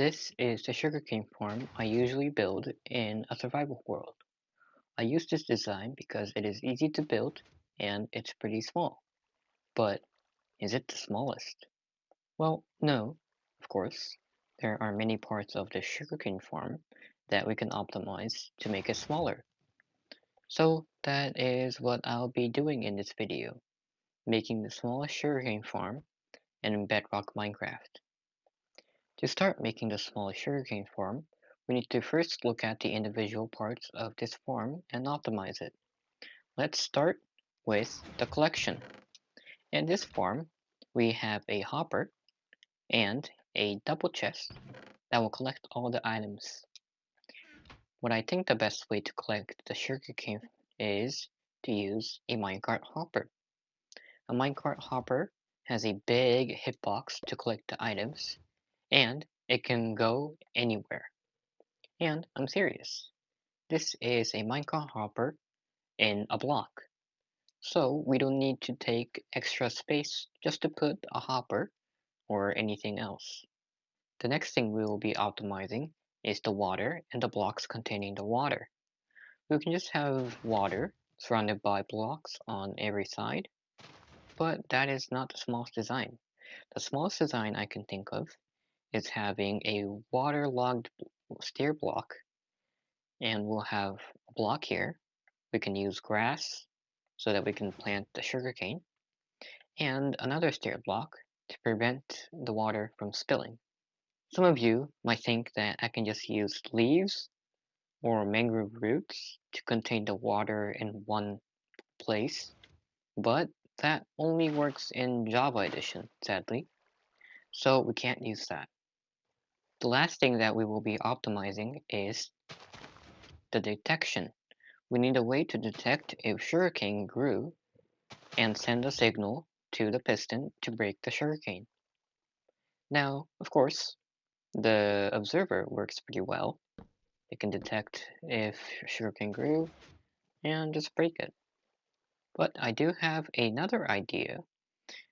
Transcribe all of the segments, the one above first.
This is the sugarcane farm I usually build in a survival world. I use this design because it is easy to build and it's pretty small. But is it the smallest? Well, no, of course. There are many parts of the sugarcane farm that we can optimize to make it smaller. So that is what I'll be doing in this video, making the smallest sugarcane farm in Bedrock Minecraft. To start making the smallest sugarcane farm, we need to first look at the individual parts of this farm and optimize it. Let's start with the collection. In this farm, we have a hopper and a double chest that will collect all the items. What I think the best way to collect the sugarcane is to use a minecart hopper. A minecart hopper has a big hitbox to collect the items, and it can go anywhere. And I'm serious. This is a minecart hopper in a block. So we don't need to take extra space just to put a hopper or anything else. The next thing we will be optimizing is the water and the blocks containing the water. We can just have water surrounded by blocks on every side, but that is not the smallest design. The smallest design I can think of is having a waterlogged stair block, and we'll have a block here. We can use grass so that we can plant the sugarcane, and another stair block to prevent the water from spilling. Some of you might think that I can just use leaves or mangrove roots to contain the water in one place, but that only works in Java Edition, sadly, so we can't use that. The last thing that we will be optimizing is the detection. We need a way to detect if sugarcane grew and send a signal to the piston to break the sugarcane. Now, of course, the observer works pretty well. It can detect if sugarcane grew and just break it. But I do have another idea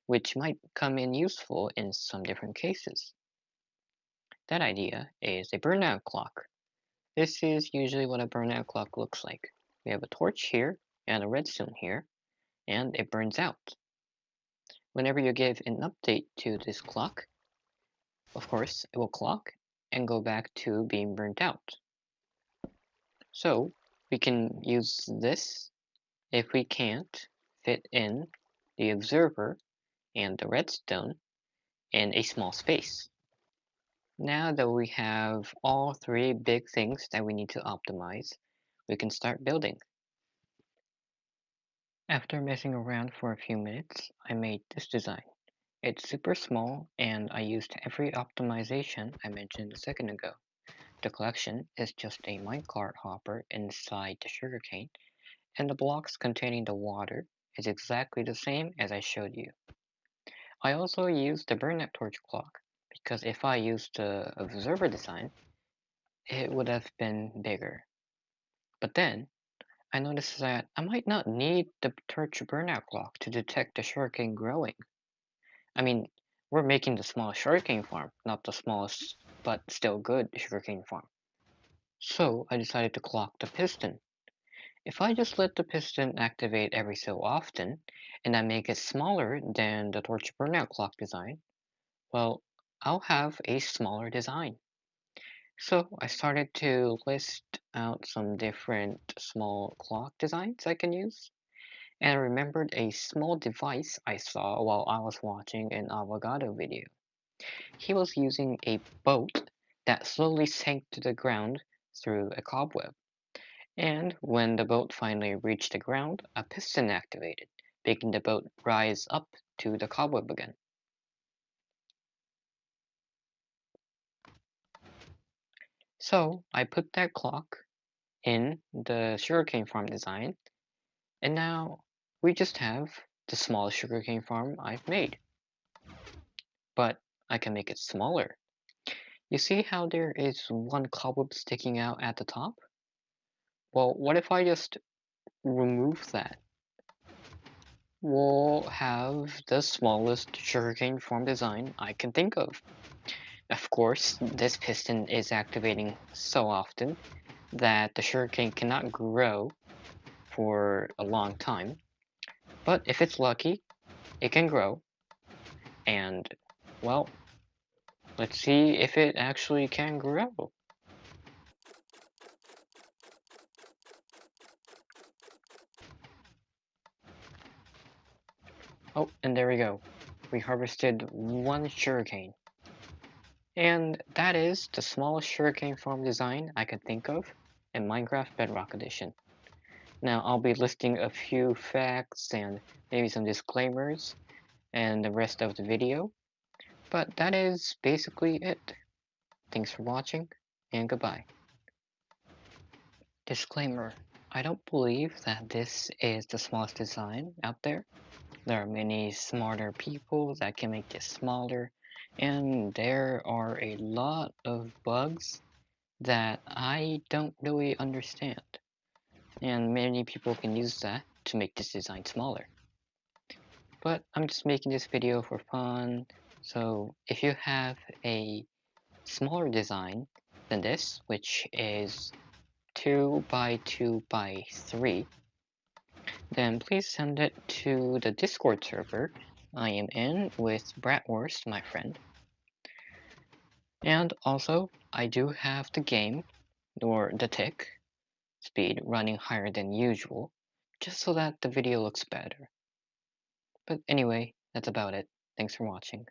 which might come in useful in some different cases. That idea is a burnout clock. This is usually what a burnout clock looks like. We have a torch here and a redstone here, and it burns out. Whenever you give an update to this clock, of course, it will clock and go back to being burnt out. So we can use this if we can't fit in the observer and the redstone in a small space. Now that we have all three big things that we need to optimize, we can start building. After messing around for a few minutes, I made this design. It's super small and I used every optimization I mentioned a second ago. The collection is just a minecart hopper inside the sugarcane, and the blocks containing the water is exactly the same as I showed you. I also used the burnout torch clock because if I used the observer design, it would have been bigger. But then, I noticed that I might not need the torch burnout clock to detect the sugarcane growing. I mean, we're making the smallest sugarcane farm, not the smallest but still good sugarcane farm. So I decided to clock the piston. If I just let the piston activate every so often, and I make it smaller than the torch burnout clock design, well, I'll have a smaller design. So I started to list out some different small clock designs I can use, and I remembered a small device I saw while I was watching an Avogado video. He was using a boat that slowly sank to the ground through a cobweb. And when the boat finally reached the ground, a piston activated, making the boat rise up to the cobweb again. So I put that clock in the sugarcane farm design, and now we just have the smallest sugarcane farm I've made. But I can make it smaller. You see how there is one cobweb sticking out at the top? Well, what if I just remove that? We'll have the smallest sugarcane farm design I can think of. Of course, this piston is activating so often that the sugarcane cannot grow for a long time, but if it's lucky, it can grow, and, well, let's see if it actually can grow. Oh, and there we go. We harvested one sugarcane. And that is the smallest sugarcane farm design I could think of in Minecraft Bedrock Edition. Now I'll be listing a few facts and maybe some disclaimers and the rest of the video, but that is basically it. Thanks for watching, and goodbye. Disclaimer: I don't believe that this is the smallest design out there. There are many smarter people that can make this smaller, and there are a lot of bugs that I don't really understand, and many people can use that to make this design smaller. But I'm just making this video for fun, so if you have a smaller design than this, which is 2 by 2 by 3, then please send it to the Discord server I am in with Bratwurst, my friend. And also, I do have the game, or the tick, speed running higher than usual, just so that the video looks better. But anyway, that's about it. Thanks for watching.